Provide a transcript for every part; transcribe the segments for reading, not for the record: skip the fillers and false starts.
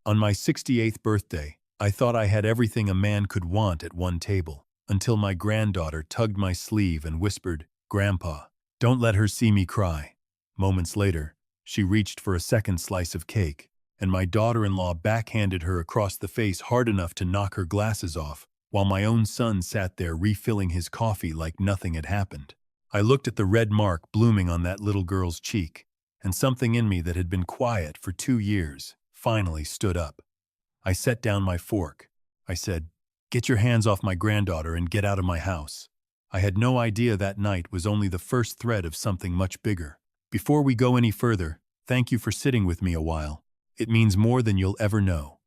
On my 68th birthday, I thought I had everything a man could want at one table, until my granddaughter tugged my sleeve and whispered, "Grandpa, don't let her see me cry." Moments later, she reached for a second slice of cake, and my daughter-in-law backhanded her across the face hard enough to knock her glasses off, while my own son sat there refilling his coffee like nothing had happened. I looked at the red mark blooming on that little girl's cheek, and something in me that had been quiet for 2 years finally stood up. I set down my fork. I said, "Get your hands off my granddaughter and get out of my house." I had no idea that night was only the first thread of something much bigger. Before we go any further, thank you for sitting with me a while. It means more than you'll ever know.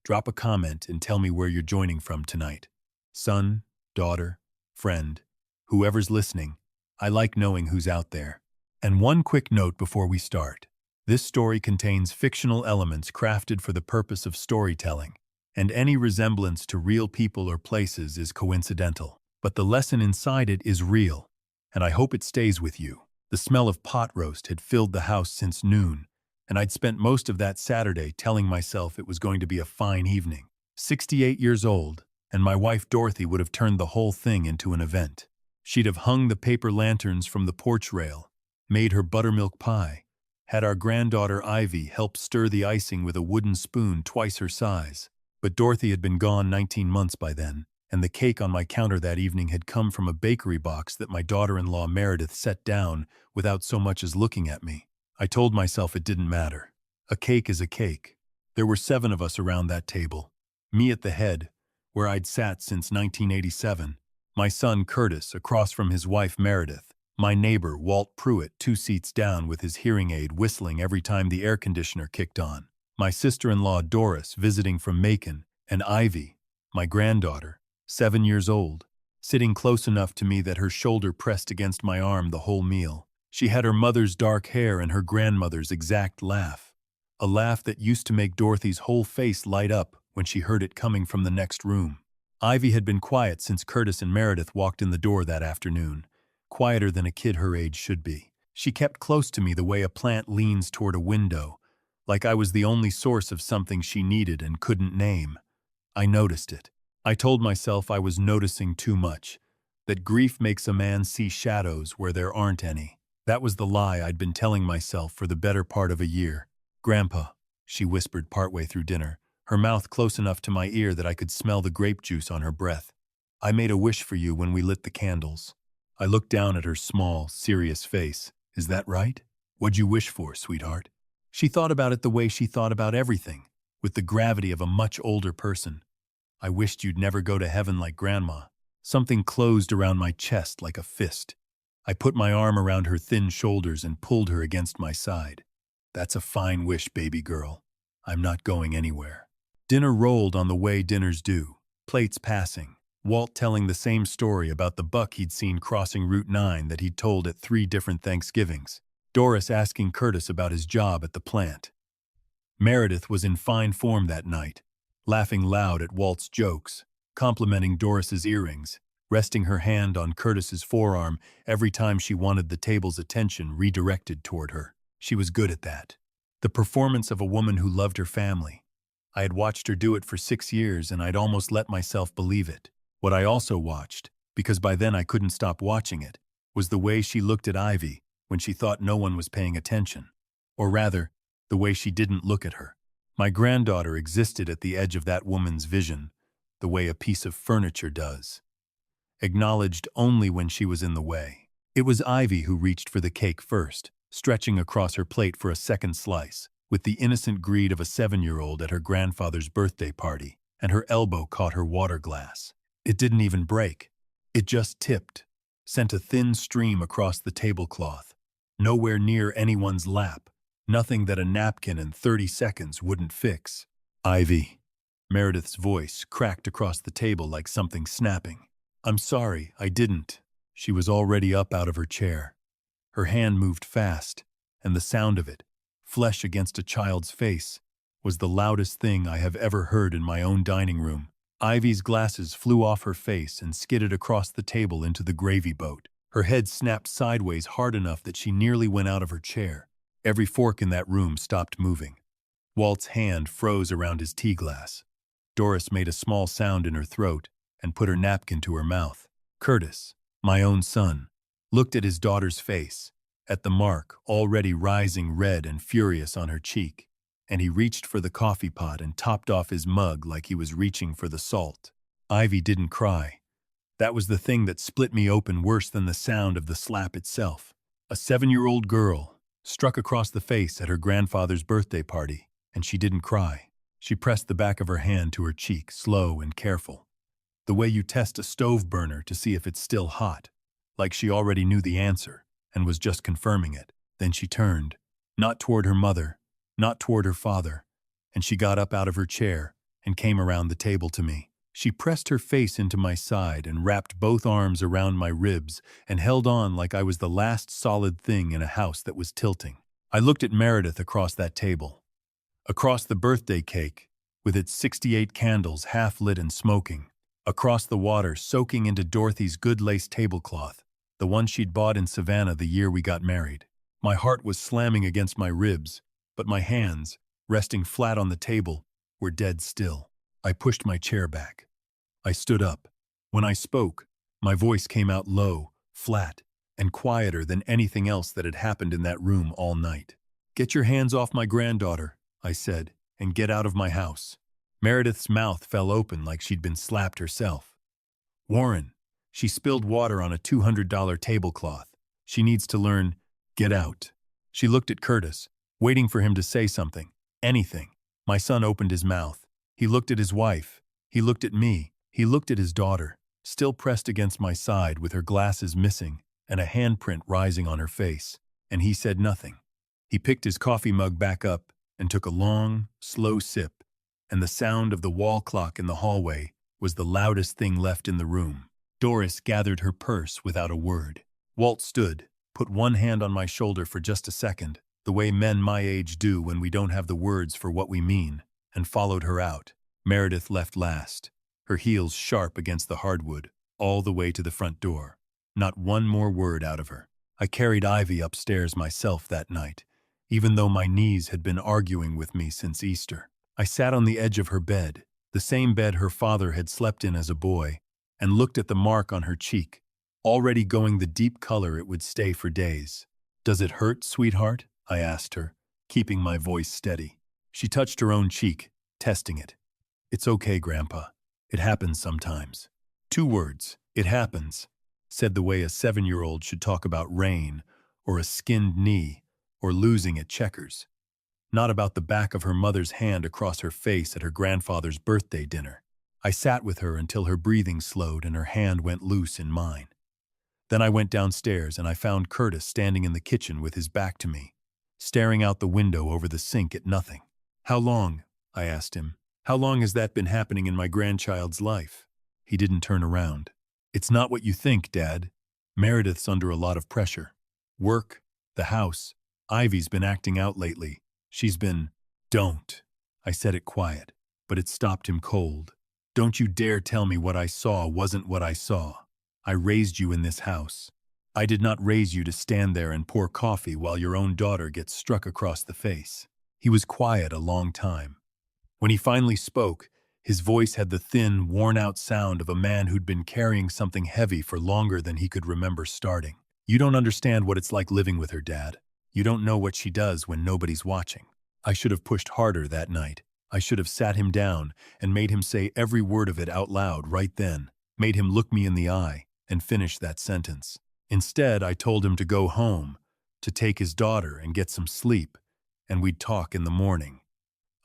Drop a comment and tell me where you're joining from tonight. Son, daughter, friend, whoever's listening, I like knowing who's out there. And one quick note before we start. This story contains fictional elements crafted for the purpose of storytelling, and any resemblance to real people or places is coincidental. But the lesson inside it is real, and I hope it stays with you. The smell of pot roast had filled the house since noon, and I'd spent most of that Saturday telling myself it was going to be a fine evening. 68 years old, and my wife Dorothy would have turned the whole thing into an event. She'd have hung the paper lanterns from the porch rail, made her buttermilk pie, had our granddaughter Ivy help stir the icing with a wooden spoon twice her size. But Dorothy had been gone 19 months by then, and the cake on my counter that evening had come from a bakery box that my daughter-in-law Meredith set down without so much as looking at me. I told myself it didn't matter. A cake is a cake. There were 7 of us around that table. Me at the head, where I'd sat since 1987. My son Curtis across from his wife Meredith. My neighbor Walt Pruitt 2 seats down with his hearing aid whistling every time the air conditioner kicked on. My sister-in-law Doris visiting from Macon, and Ivy, my granddaughter, 7 years old, sitting close enough to me that her shoulder pressed against my arm the whole meal. She had her mother's dark hair and her grandmother's exact laugh, a laugh that used to make Dorothy's whole face light up when she heard it coming from the next room. Ivy had been quiet since Curtis and Meredith walked in the door that afternoon, quieter than a kid her age should be. She kept close to me the way a plant leans toward a window, like I was the only source of something she needed and couldn't name. I noticed it. I told myself I was noticing too much, that grief makes a man see shadows where there aren't any. That was the lie I'd been telling myself for the better part of a year. "Grandpa," she whispered partway through dinner, her mouth close enough to my ear that I could smell the grape juice on her breath. "I made a wish for you when we lit the candles." I looked down at her small, serious face. "Is that right? What'd you wish for, sweetheart?" She thought about it the way she thought about everything, with the gravity of a much older person. "I wished you'd never go to heaven like Grandma." Something closed around my chest like a fist. I put my arm around her thin shoulders and pulled her against my side. "That's a fine wish, baby girl. I'm not going anywhere." Dinner rolled on the way dinners do, plates passing. Walt telling the same story about the buck he'd seen crossing Route 9 that he'd told at 3 different Thanksgivings. Doris asking Curtis about his job at the plant. Meredith was in fine form that night, laughing loud at Walt's jokes, complimenting Doris's earrings, resting her hand on Curtis's forearm every time she wanted the table's attention redirected toward her. She was good at that. The performance of a woman who loved her family. I had watched her do it for 6 years and I'd almost let myself believe it. What I also watched, because by then I couldn't stop watching it, was the way she looked at Ivy when she thought no one was paying attention. Or rather, the way she didn't look at her. My granddaughter existed at the edge of that woman's vision, the way a piece of furniture does. Acknowledged only when she was in the way. It was Ivy who reached for the cake first, stretching across her plate for a second slice, with the innocent greed of a 7-year-old at her grandfather's birthday party, and her elbow caught her water glass. It didn't even break. It just tipped, sent a thin stream across the tablecloth, nowhere near anyone's lap, nothing that a napkin in 30 seconds wouldn't fix. "Ivy." Meredith's voice cracked across the table like something snapping. "I'm sorry, I didn't." She was already up out of her chair. Her hand moved fast, and the sound of it, flesh against a child's face, was the loudest thing I have ever heard in my own dining room. Ivy's glasses flew off her face and skidded across the table into the gravy boat. Her head snapped sideways hard enough that she nearly went out of her chair. Every fork in that room stopped moving. Walt's hand froze around his tea glass. Doris made a small sound in her throat and put her napkin to her mouth. Curtis, my own son, looked at his daughter's face, at the mark already rising red and furious on her cheek, and he reached for the coffee pot and topped off his mug like he was reaching for the salt. Ivy didn't cry. That was the thing that split me open worse than the sound of the slap itself. A 7-year-old girl, struck across the face at her grandfather's birthday party, and she didn't cry. She pressed the back of her hand to her cheek, slow and careful, the way you test a stove burner to see if it's still hot, like she already knew the answer and was just confirming it. Then she turned, not toward her mother, not toward her father, and she got up out of her chair and came around the table to me. She pressed her face into my side and wrapped both arms around my ribs and held on like I was the last solid thing in a house that was tilting. I looked at Meredith across that table, across the birthday cake, with its 68 candles half lit and smoking, across the water soaking into Dorothy's good lace tablecloth, the one she'd bought in Savannah the year we got married. My heart was slamming against my ribs, but my hands, resting flat on the table, were dead still. I pushed my chair back. I stood up. When I spoke, my voice came out low, flat, and quieter than anything else that had happened in that room all night. "Get your hands off my granddaughter," I said, "and get out of my house." Meredith's mouth fell open like she'd been slapped herself. "Warren," she spilled water on a $200 tablecloth. "She needs to learn, get out." She looked at Curtis, waiting for him to say something, anything. My son opened his mouth. He looked at his wife. He looked at me. He looked at his daughter, still pressed against my side with her glasses missing and a handprint rising on her face, and he said nothing. He picked his coffee mug back up and took a long, slow sip, and the sound of the wall clock in the hallway was the loudest thing left in the room. Doris gathered her purse without a word. Walt stood, put one hand on my shoulder for just a second, the way men my age do when we don't have the words for what we mean, and followed her out. Meredith left last, her heels sharp against the hardwood, all the way to the front door. Not one more word out of her. I carried Ivy upstairs myself that night, even though my knees had been arguing with me since Easter. I sat on the edge of her bed, the same bed her father had slept in as a boy, and looked at the mark on her cheek, already going the deep color it would stay for days. "Does it hurt, sweetheart?" I asked her, keeping my voice steady. She touched her own cheek, testing it. "It's okay, Grandpa. It happens sometimes." 2 words, "it happens," said the way a 7-year-old should talk about rain, or a skinned knee, or losing at checkers. Not about the back of her mother's hand across her face at her grandfather's birthday dinner. I sat with her until her breathing slowed and her hand went loose in mine. Then I went downstairs and I found Curtis standing in the kitchen with his back to me, staring out the window over the sink at nothing. "How long?" I asked him. "How long has that been happening in my grandchild's life?" He didn't turn around. "It's not what you think, Dad. Meredith's under a lot of pressure. Work, the house. Ivy's been acting out lately. She's been—" "Don't." I said it quiet, but it stopped him cold. "Don't you dare tell me what I saw wasn't what I saw. I raised you in this house. I did not raise you to stand there and pour coffee while your own daughter gets struck across the face." He was quiet a long time. When he finally spoke, his voice had the thin, worn-out sound of a man who'd been carrying something heavy for longer than he could remember starting. "You don't understand what it's like living with her, Dad. You don't know what she does when nobody's watching." I should have pushed harder that night. I should have sat him down and made him say every word of it out loud right then, made him look me in the eye and finish that sentence. Instead, I told him to go home, to take his daughter and get some sleep, and we'd talk in the morning.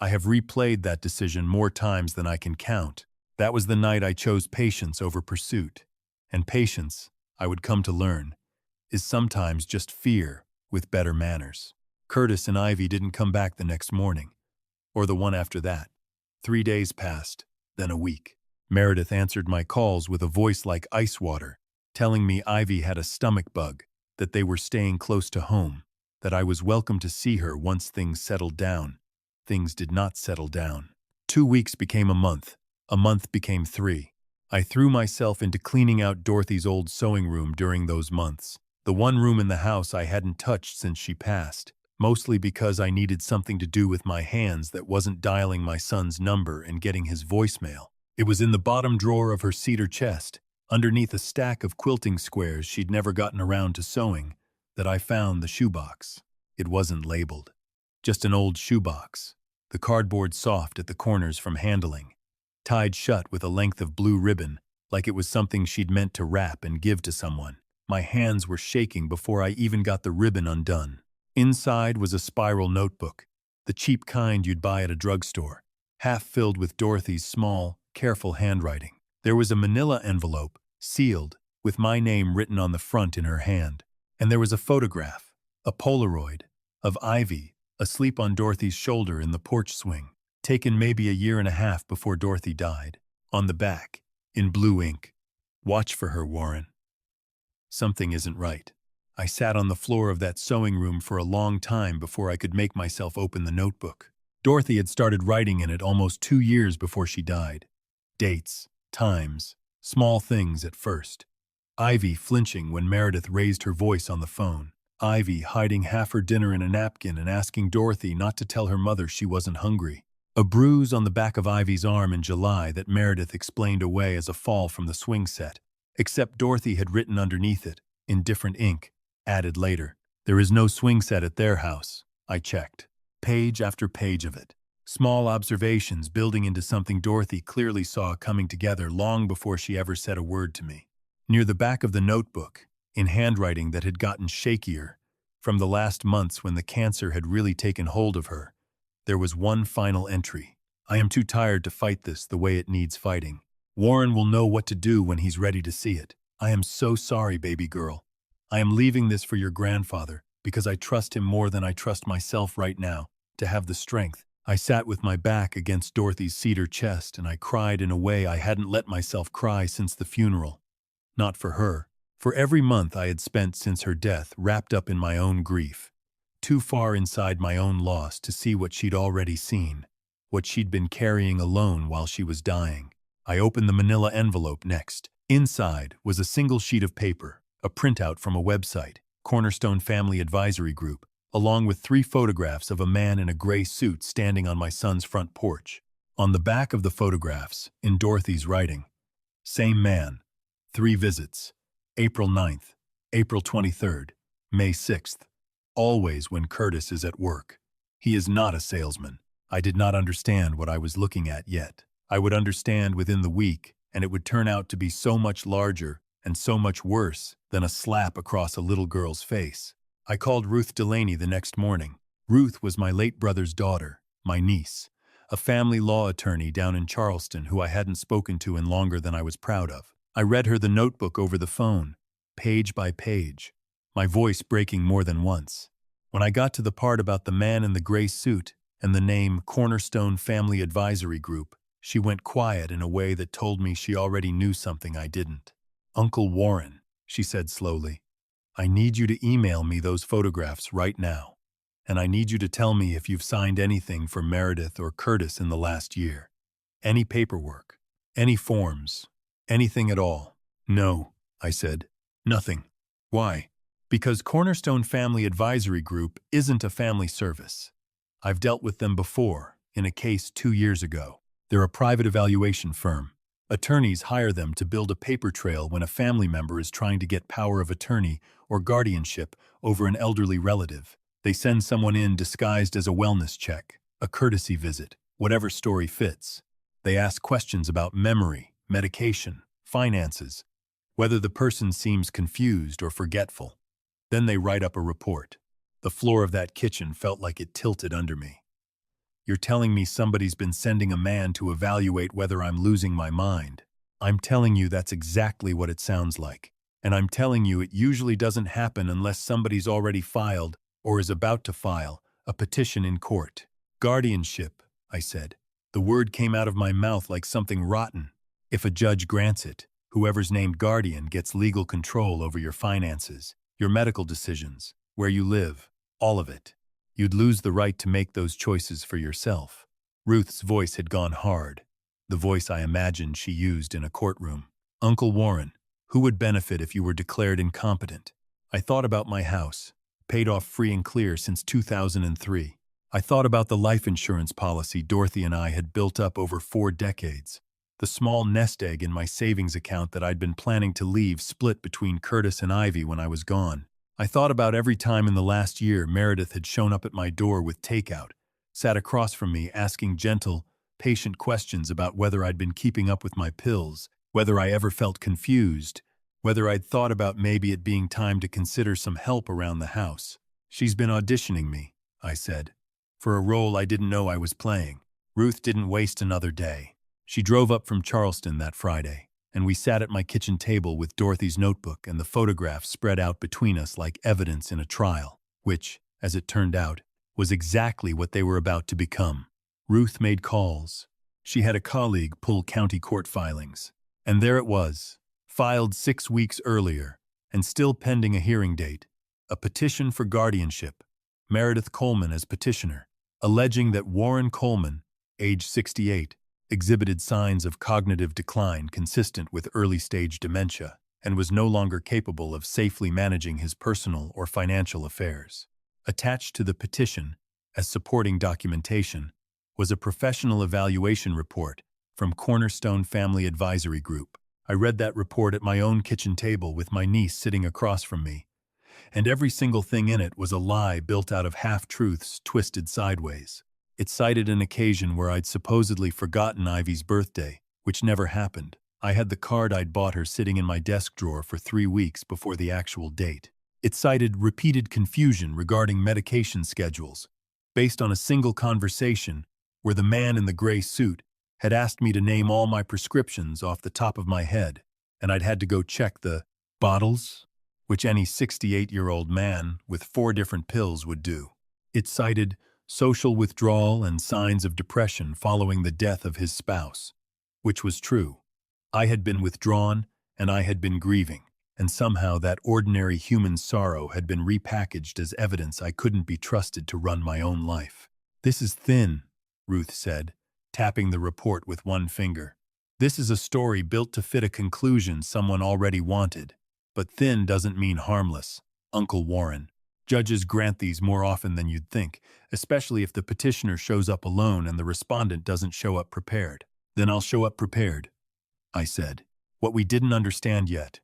I have replayed that decision more times than I can count. That was the night I chose patience over pursuit. And patience, I would come to learn, is sometimes just fear with better manners. Curtis and Ivy didn't come back the next morning, or the one after that. 3 days passed, then a week. Meredith answered my calls with a voice like ice water, telling me Ivy had a stomach bug, that they were staying close to home, that I was welcome to see her once things settled down. Things did not settle down. 2 weeks became a month became 3. I threw myself into cleaning out Dorothy's old sewing room during those months, the one room in the house I hadn't touched since she passed. mostly because I needed something to do with my hands that wasn't dialing my son's number and getting his voicemail. It was in the bottom drawer of her cedar chest, underneath a stack of quilting squares she'd never gotten around to sewing, that I found the shoebox. It wasn't labeled. Just an old shoebox, the cardboard soft at the corners from handling, tied shut with a length of blue ribbon, like it was something she'd meant to wrap and give to someone. My hands were shaking before I even got the ribbon undone. Inside was a spiral notebook, the cheap kind you'd buy at a drugstore, half filled with Dorothy's small, careful handwriting. There was a manila envelope, sealed, with my name written on the front in her hand. And there was a photograph, a Polaroid, of Ivy, asleep on Dorothy's shoulder in the porch swing, taken maybe a year and a half before Dorothy died. On the back, in blue ink, "Watch for her, Warren." Something isn't right. I sat on the floor of that sewing room for a long time before I could make myself open the notebook. Dorothy had started writing in it almost 2 years before she died. Dates, times, small things at first. Ivy flinching when Meredith raised her voice on the phone. Ivy hiding half her dinner in a napkin and asking Dorothy not to tell her mother she wasn't hungry. A bruise on the back of Ivy's arm in July that Meredith explained away as a fall from the swing set, except Dorothy had written underneath it, in different ink, added later, "There is no swing set at their house." I checked. Page after page of it. Small observations building into something Dorothy clearly saw coming together long before she ever said a word to me. Near the back of the notebook, in handwriting that had gotten shakier, from the last months when the cancer had really taken hold of her, there was one final entry. "I am too tired to fight this the way it needs fighting. Warren will know what to do when he's ready to see it. I am so sorry, baby girl. I am leaving this for your grandfather, because I trust him more than I trust myself right now, to have the strength." I sat with my back against Dorothy's cedar chest and I cried in a way I hadn't let myself cry since the funeral. Not for her. For every month I had spent since her death wrapped up in my own grief, too far inside my own loss to see what she'd already seen, what she'd been carrying alone while she was dying. I opened the manila envelope next. Inside was a single sheet of paper, a printout from a website, Cornerstone Family Advisory Group, along with 3 photographs of a man in a gray suit standing on my son's front porch. On the back of the photographs, in Dorothy's writing, "Same man, 3 visits, April 9th, April 23rd, May 6th, always when Curtis is at work. He is not a salesman." I did not understand what I was looking at yet. I would understand within the week, and it would turn out to be so much larger and so much worse than a slap across a little girl's face. I called Ruth Delaney the next morning. Ruth was my late brother's daughter, my niece, a family law attorney down in Charleston who I hadn't spoken to in longer than I was proud of. I read her the notebook over the phone, page by page, my voice breaking more than once. When I got to the part about the man in the gray suit and the name Cornerstone Family Advisory Group, she went quiet in a way that told me she already knew something I didn't. "Uncle Warren," she said slowly, "I need you to email me those photographs right now, and I need you to tell me if you've signed anything for Meredith or Curtis in the last year. Any paperwork, any forms, anything at all." "No," I said. "Nothing." "Why?" "Because Cornerstone Family Advisory Group isn't a family service. I've dealt with them before, in a case 2 years ago. They're a private evaluation firm. Attorneys hire them to build a paper trail when a family member is trying to get power of attorney or guardianship over an elderly relative. They send someone in disguised as a wellness check, a courtesy visit, whatever story fits. They ask questions about memory, medication, finances, whether the person seems confused or forgetful. Then they write up a report. The floor of that kitchen felt like it tilted under me. "You're telling me somebody's been sending a man to evaluate whether I'm losing my mind. I'm telling you that's exactly what it sounds like. And I'm telling you it usually doesn't happen unless somebody's already filed, or is about to file, a petition in court." "Guardianship," I said. The word came out of my mouth like something rotten. "If a judge grants it, whoever's named guardian gets legal control over your finances, your medical decisions, where you live, all of it. You'd lose the right to make those choices for yourself." Ruth's voice had gone hard, the voice I imagined she used in a courtroom. "Uncle Warren, who would benefit if you were declared incompetent?" I thought about my house, paid off free and clear since 2003. I thought about the life insurance policy Dorothy and I had built up over 4 decades. The small nest egg in my savings account that I'd been planning to leave split between Curtis and Ivy when I was gone. I thought about every time in the last year Meredith had shown up at my door with takeout, sat across from me asking gentle, patient questions about whether I'd been keeping up with my pills, whether I ever felt confused, whether I'd thought about maybe it being time to consider some help around the house. "She's been auditioning me," I said, "for a role I didn't know I was playing." Ruth didn't waste another day. She drove up from Charleston that Friday, and we sat at my kitchen table with Dorothy's notebook and the photographs spread out between us like evidence in a trial, which, as it turned out, was exactly what they were about to become. Ruth made calls. She had a colleague pull county court filings. And there it was, filed 6 weeks earlier, and still pending a hearing date. A petition for guardianship. Meredith Coleman as petitioner, alleging that Warren Coleman, age 68, exhibited signs of cognitive decline consistent with early-stage dementia and was no longer capable of safely managing his personal or financial affairs. Attached to the petition, as supporting documentation, was a professional evaluation report from Cornerstone Family Advisory Group. I read that report at my own kitchen table with my niece sitting across from me, and every single thing in it was a lie built out of half-truths twisted sideways. It cited an occasion where I'd supposedly forgotten Ivy's birthday, which never happened. I had the card I'd bought her sitting in my desk drawer for 3 weeks before the actual date. It cited repeated confusion regarding medication schedules, based on a single conversation where the man in the gray suit had asked me to name all my prescriptions off the top of my head, and I'd had to go check the bottles, which any 68-year-old man with 4 different pills would do. It cited social withdrawal and signs of depression following the death of his spouse, which was true. I had been withdrawn, and I had been grieving, and somehow that ordinary human sorrow had been repackaged as evidence I couldn't be trusted to run my own life. "This is thin," Ruth said, tapping the report with one finger. "This is a story built to fit a conclusion someone already wanted. But thin doesn't mean harmless, Uncle Warren. Judges grant these more often than you'd think, especially if the petitioner shows up alone and the respondent doesn't show up prepared." "Then I'll show up prepared," I said. What we didn't understand yet,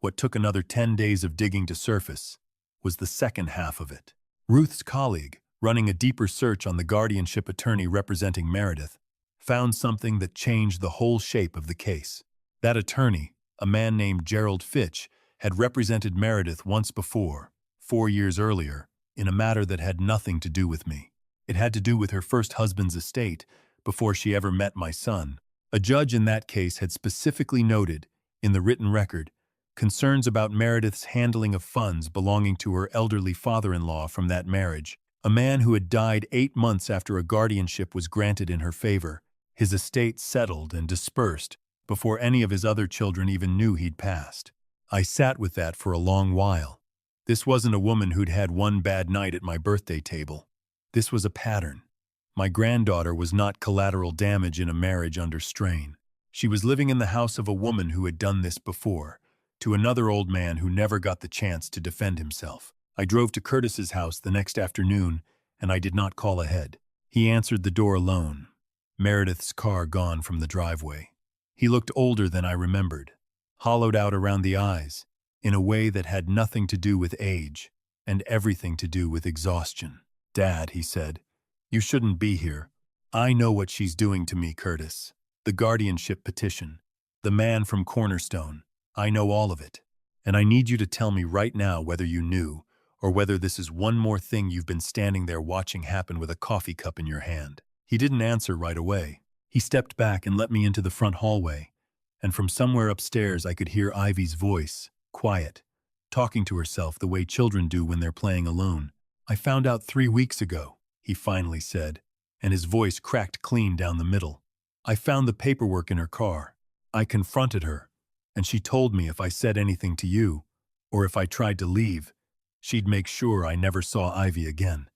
what took another 10 days of digging to surface, was the second half of it. Ruth's colleague, running a deeper search on the guardianship attorney representing Meredith, found something that changed the whole shape of the case. That attorney, a man named Gerald Fitch, had represented Meredith once before, 4 years earlier, in a matter that had nothing to do with me. It had to do with her first husband's estate before she ever met my son. A judge in that case had specifically noted, in the written record, concerns about Meredith's handling of funds belonging to her elderly father-in-law from that marriage, a man who had died 8 months after a guardianship was granted in her favor, his estate settled and dispersed before any of his other children even knew he'd passed. I sat with that for a long while. This wasn't a woman who'd had one bad night at my birthday table. This was a pattern. My granddaughter was not collateral damage in a marriage under strain. She was living in the house of a woman who had done this before, to another old man who never got the chance to defend himself. I drove to Curtis's house the next afternoon, and I did not call ahead. He answered the door alone, Meredith's car gone from the driveway. He looked older than I remembered, hollowed out around the eyes, in a way that had nothing to do with age and everything to do with exhaustion. "Dad," he said, "you shouldn't be here. I know what she's doing to me, Curtis. The guardianship petition, the man from Cornerstone. I know all of it. And I need you to tell me right now whether you knew, or whether this is one more thing you've been standing there watching happen with a coffee cup in your hand." He didn't answer right away. He stepped back and let me into the front hallway, and from somewhere upstairs I could hear Ivy's voice, quiet, talking to herself the way children do when they're playing alone. "I found out 3 weeks ago," he finally said, and his voice cracked clean down the middle. "I found the paperwork in her car. I confronted her, and she told me if I said anything to you, or if I tried to leave, she'd make sure I never saw Ivy again.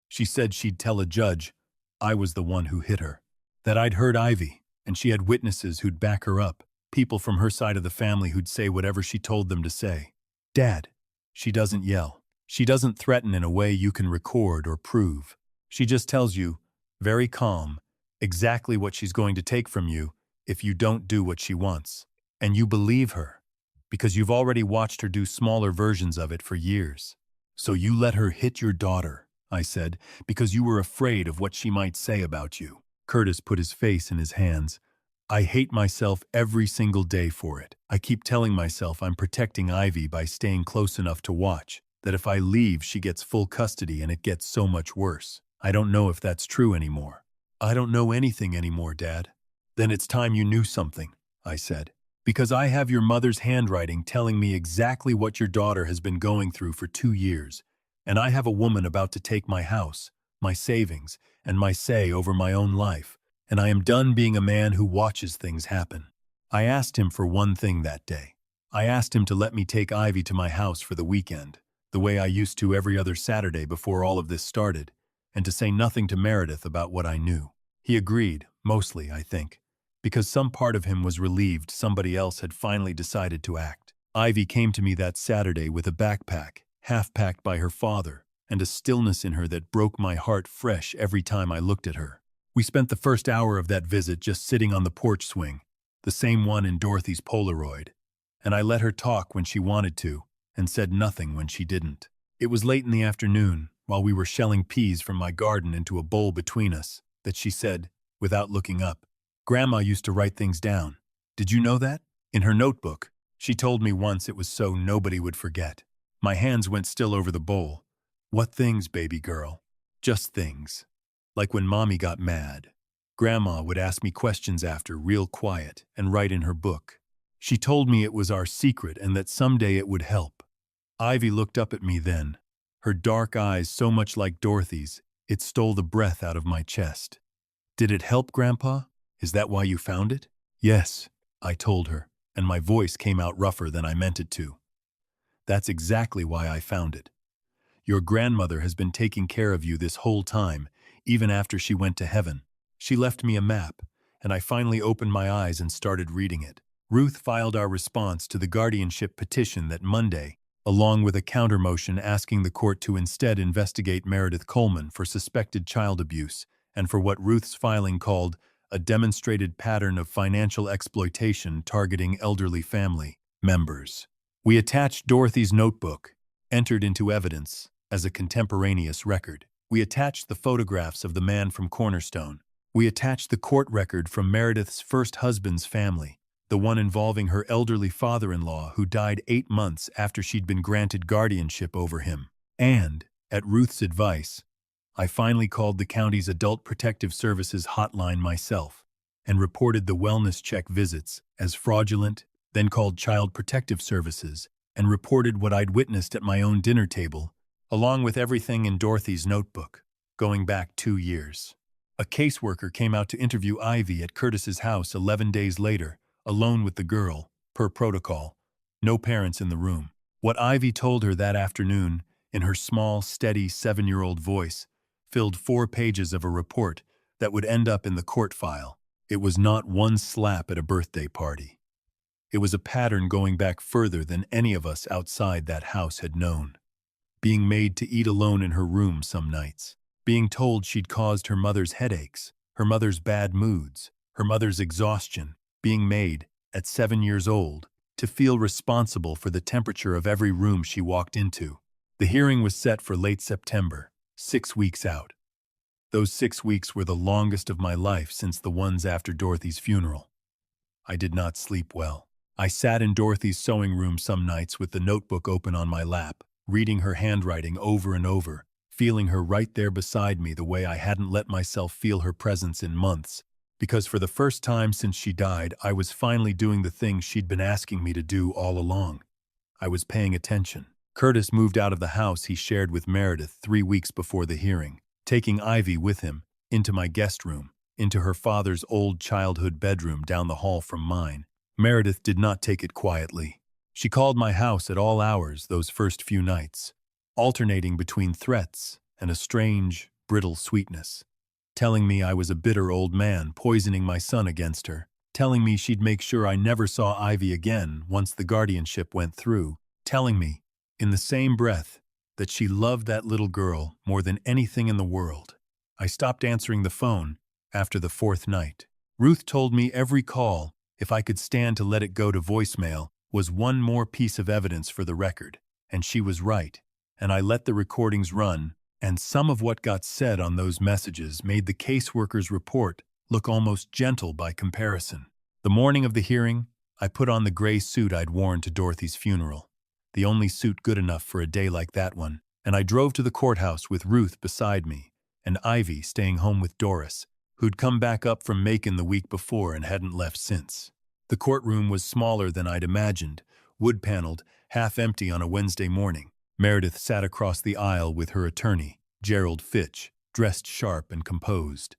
She said she'd tell a judge I was the one who hit her, that I'd hurt Ivy, and she had witnesses who'd back her up, people from her side of the family who'd say whatever she told them to say. Dad," she doesn't yell. She doesn't threaten in a way you can record or prove. She just tells you, very calm, exactly what she's going to take from you if you don't do what she wants. And you believe her, because you've already watched her do smaller versions of it for years. So you let her hit your daughter, I said, because you were afraid of what she might say about you. Curtis put his face in his hands. I hate myself every single day for it. I keep telling myself I'm protecting Ivy by staying close enough to watch, that if I leave she gets full custody and it gets so much worse. I don't know if that's true anymore. I don't know anything anymore, Dad. Then it's time you knew something, I said. Because I have your mother's handwriting telling me exactly what your daughter has been going through for 2 years, and I have a woman about to take my house, my savings, and my say over my own life, and I am done being a man who watches things happen. I asked him for one thing that day. I asked him to let me take Ivy to my house for the weekend, the way I used to every other Saturday before all of this started, and to say nothing to Meredith about what I knew. He agreed, mostly, I think, because some part of him was relieved somebody else had finally decided to act. Ivy came to me that Saturday with a backpack, half-packed by her father, and a stillness in her that broke my heart fresh every time I looked at her. We spent the first hour of that visit just sitting on the porch swing, the same one in Dorothy's Polaroid, and I let her talk when she wanted to, and said nothing when she didn't. It was late in the afternoon, while we were shelling peas from my garden into a bowl between us, that she said, without looking up, Grandma used to write things down. Did you know that? In her notebook. She told me once it was so nobody would forget. My hands went still over the bowl. What things, baby girl? Just things. Like when Mommy got mad. Grandma would ask me questions after, real quiet, and write in her book. She told me it was our secret and that someday it would help. Ivy looked up at me then, her dark eyes so much like Dorothy's, it stole the breath out of my chest. Did it help, Grandpa? Is that why you found it? Yes, I told her, and my voice came out rougher than I meant it to. That's exactly why I found it. Your grandmother has been taking care of you this whole time, even after she went to heaven. She left me a map, and I finally opened my eyes and started reading it. Ruth filed our response to the guardianship petition that Monday, along with a countermotion asking the court to instead investigate Meredith Coleman for suspected child abuse and for what Ruth's filing called a demonstrated pattern of financial exploitation targeting elderly family members. We attached Dorothy's notebook, entered into evidence as a contemporaneous record. We attached the photographs of the man from Cornerstone. We attached the court record from Meredith's first husband's family, the one involving her elderly father-in-law who died 8 months after she'd been granted guardianship over him. And, at Ruth's advice, I finally called the county's Adult Protective Services hotline myself and reported the wellness check visits as fraudulent, then called Child Protective Services and reported what I'd witnessed at my own dinner table, along with everything in Dorothy's notebook, going back 2 years. A caseworker came out to interview Ivy at Curtis's house 11 days later, alone with the girl, per protocol, no parents in the room. What Ivy told her that afternoon, in her small, steady 7-year-old voice, filled 4 pages of a report that would end up in the court file. It was not one slap at a birthday party. It was a pattern going back further than any of us outside that house had known. Being made to eat alone in her room some nights. Being told she'd caused her mother's headaches, her mother's bad moods, her mother's exhaustion. Being made, at 7 years old, to feel responsible for the temperature of every room she walked into. The hearing was set for late September, 6 weeks out. Those 6 weeks were the longest of my life since the ones after Dorothy's funeral. I did not sleep well. I sat in Dorothy's sewing room some nights with the notebook open on my lap, reading her handwriting over and over, feeling her right there beside me the way I hadn't let myself feel her presence in months, because for the first time since she died, I was finally doing the thing she'd been asking me to do all along. I was paying attention. Curtis moved out of the house he shared with Meredith 3 weeks before the hearing, taking Ivy with him into my guest room, into her father's old childhood bedroom down the hall from mine. Meredith did not take it quietly. She called my house at all hours those first few nights, alternating between threats and a strange, brittle sweetness, telling me I was a bitter old man poisoning my son against her, telling me she'd make sure I never saw Ivy again once the guardianship went through, telling me, in the same breath, that she loved that little girl more than anything in the world. I stopped answering the phone after the fourth night. Ruth told me every call, if I could stand to let it go to voicemail, was one more piece of evidence for the record. And she was right. And I let the recordings run, and some of what got said on those messages made the caseworker's report look almost gentle by comparison. The morning of the hearing, I put on the gray suit I'd worn to Dorothy's funeral, the only suit good enough for a day like that one, and I drove to the courthouse with Ruth beside me, and Ivy staying home with Doris, who'd come back up from Macon the week before and hadn't left since. The courtroom was smaller than I'd imagined, wood-paneled, half-empty on a Wednesday morning. Meredith sat across the aisle with her attorney, Gerald Fitch, dressed sharp and composed.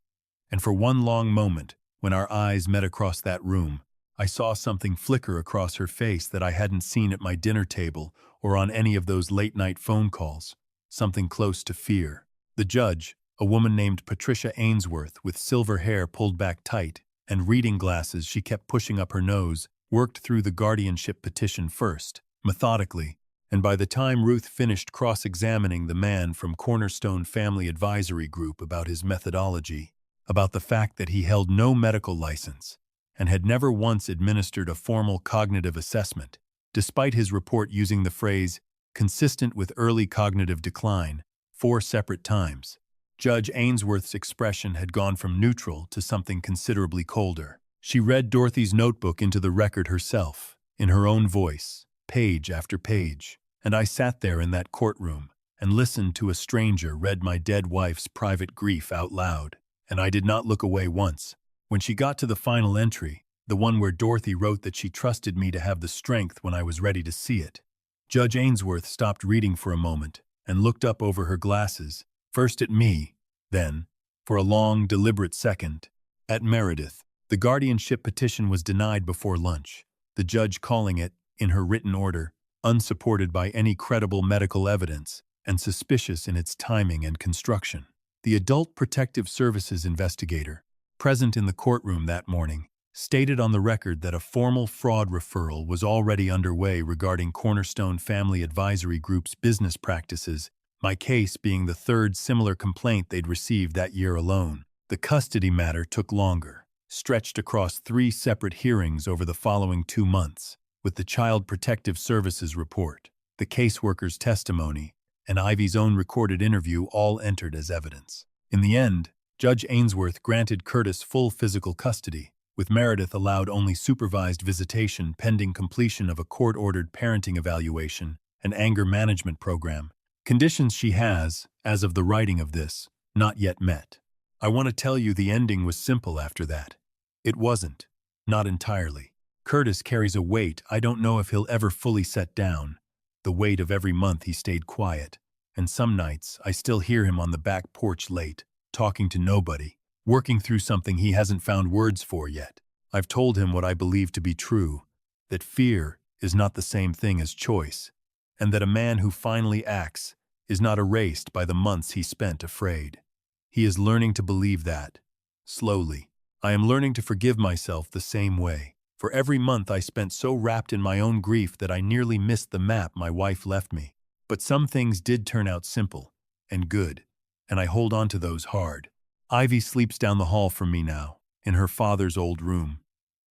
And for one long moment, when our eyes met across that room, I saw something flicker across her face that I hadn't seen at my dinner table or on any of those late-night phone calls, something close to fear. The judge, a woman named Patricia Ainsworth with silver hair pulled back tight and reading glasses she kept pushing up her nose, worked through the guardianship petition first, methodically, and by the time Ruth finished cross-examining the man from Cornerstone Family Advisory Group about his methodology, about the fact that he held no medical license and had never once administered a formal cognitive assessment, despite his report using the phrase consistent with early cognitive decline 4 separate times, Judge Ainsworth's expression had gone from neutral to something considerably colder. She read Dorothy's notebook into the record herself, in her own voice, page after page, and I sat there in that courtroom and listened to a stranger read my dead wife's private grief out loud, and I did not look away once. When she got to the final entry, the one where Dorothy wrote that she trusted me to have the strength when I was ready to see it, Judge Ainsworth stopped reading for a moment and looked up over her glasses, first at me, then, for a long, deliberate second, at Meredith. The guardianship petition was denied before lunch, the judge calling it, in her written order, unsupported by any credible medical evidence and suspicious in its timing and construction. The Adult Protective Services investigator, present in the courtroom that morning, stated on the record that a formal fraud referral was already underway regarding Cornerstone Family Advisory Group's business practices, my case being the third similar complaint they'd received that year alone. The custody matter took longer, stretched across 3 separate hearings over the following 2 months, with the Child Protective Services report, the caseworker's testimony, and Ivy's own recorded interview all entered as evidence. In the end, Judge Ainsworth granted Curtis full physical custody, with Meredith allowed only supervised visitation pending completion of a court-ordered parenting evaluation and anger management program, conditions she has, as of the writing of this, not yet met. I want to tell you the ending was simple after that. It wasn't. Not entirely. Curtis carries a weight I don't know if he'll ever fully set down, the weight of every month he stayed quiet, and some nights I still hear him on the back porch late, talking to nobody, working through something he hasn't found words for yet. I've told him what I believe to be true, that fear is not the same thing as choice, and that a man who finally acts is not erased by the months he spent afraid. He is learning to believe that. Slowly, I am learning to forgive myself the same way. For every month I spent so wrapped in my own grief that I nearly missed the map my wife left me. But some things did turn out simple and good, and I hold on to those hard. Ivy sleeps down the hall from me now, in her father's old room,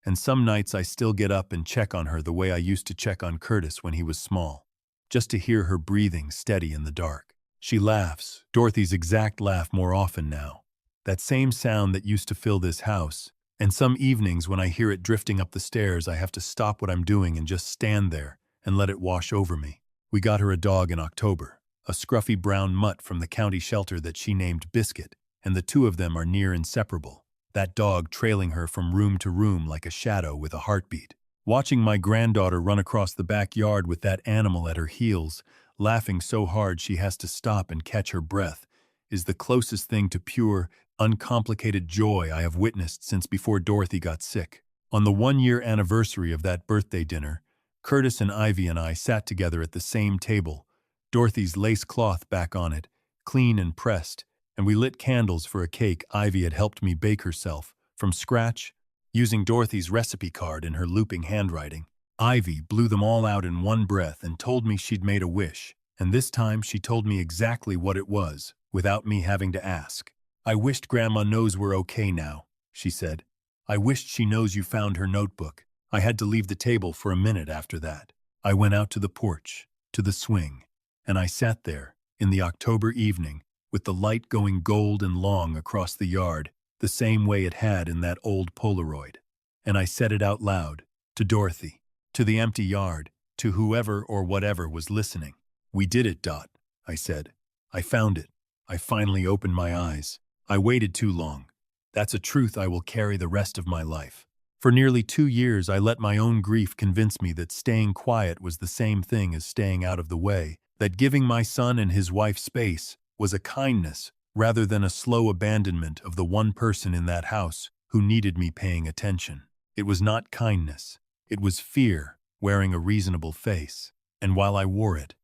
and some nights I still get up and check on her the way I used to check on Curtis when he was small, just to hear her breathing steady in the dark. She laughs, Dorothy's exact laugh, more often now, that same sound that used to fill this house, and some evenings when I hear it drifting up the stairs I have to stop what I'm doing and just stand there and let it wash over me. We got her a dog in October, a scruffy brown mutt from the county shelter that she named Biscuit, and the two of them are near inseparable, that dog trailing her from room to room like a shadow with a heartbeat. Watching my granddaughter run across the backyard with that animal at her heels, laughing so hard she has to stop and catch her breath, is the closest thing to pure, uncomplicated joy I have witnessed since before Dorothy got sick. On the 1-year anniversary of that birthday dinner, Curtis and Ivy and I sat together at the same table, Dorothy's lace cloth back on it, clean and pressed, and we lit candles for a cake Ivy had helped me bake herself, from scratch, using Dorothy's recipe card in her looping handwriting. Ivy blew them all out in one breath and told me she'd made a wish, And this time she told me exactly what it was, without me having to ask. "I wished Grandma knows we're okay now," she said. "I wished she knows you found her notebook." I had to leave the table for a minute after that. I went out to the porch, to the swing, and I sat there, in the October evening, with the light going gold and long across the yard, the same way it had in that old Polaroid. And I said it out loud, to Dorothy, to the empty yard, to whoever or whatever was listening. "We did it, Dot," I said. "I found it. I finally opened my eyes. I waited too long. That's a truth I will carry the rest of my life." For nearly 2 years, I let my own grief convince me that staying quiet was the same thing as staying out of the way, that giving my son and his wife space was a kindness rather than a slow abandonment of the one person in that house who needed me paying attention. It was not kindness. It was fear wearing a reasonable face. And while I wore it,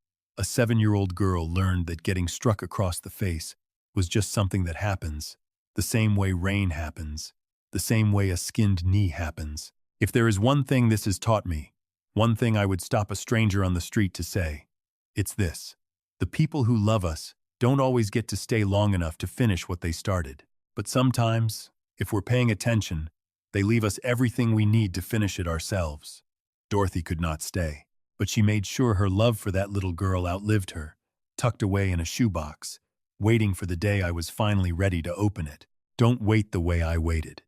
a 7-year-old girl learned that getting struck across the face was just something that happens, the same way rain happens, the same way a skinned knee happens. If there is one thing this has taught me, one thing I would stop a stranger on the street to say, it's this: the people who love us don't always get to stay long enough to finish what they started. But sometimes, if we're paying attention, they leave us everything we need to finish it ourselves. Dorothy could not stay, but she made sure her love for that little girl outlived her, tucked away in a shoebox, waiting for the day I was finally ready to open it. Don't wait the way I waited.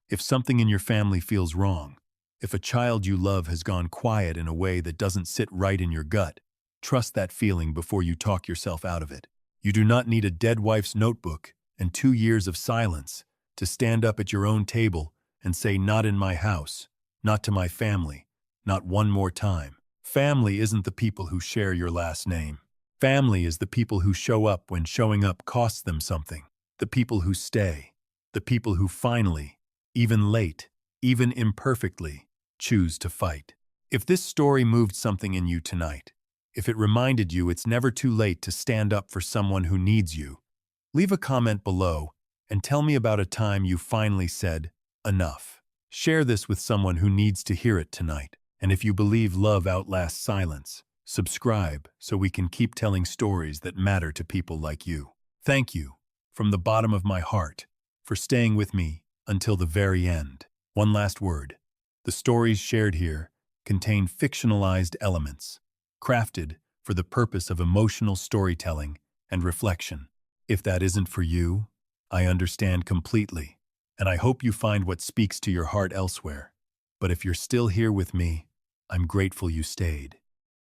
If something in your family feels wrong, if a child you love has gone quiet in a way that doesn't sit right in your gut, trust that feeling before you talk yourself out of it. You do not need a dead wife's notebook and 2 years of silence to stand up at your own table and say, "Not in my house, not to my family, not one more time." Family isn't the people who share your last name. Family is the people who show up when showing up costs them something. The people who stay. The people who finally, even late, even imperfectly, choose to fight. If this story moved something in you tonight, if it reminded you it's never too late to stand up for someone who needs you, leave a comment below and tell me about a time you finally said, "Enough." Share this with someone who needs to hear it tonight. And if you believe love outlasts silence, subscribe so we can keep telling stories that matter to people like you. Thank you, from the bottom of my heart, for staying with me until the very end. One last word. The stories shared here contain fictionalized elements, crafted for the purpose of emotional storytelling and reflection. If that isn't for you, I understand completely, and I hope you find what speaks to your heart elsewhere. But if you're still here with me, I'm grateful you stayed.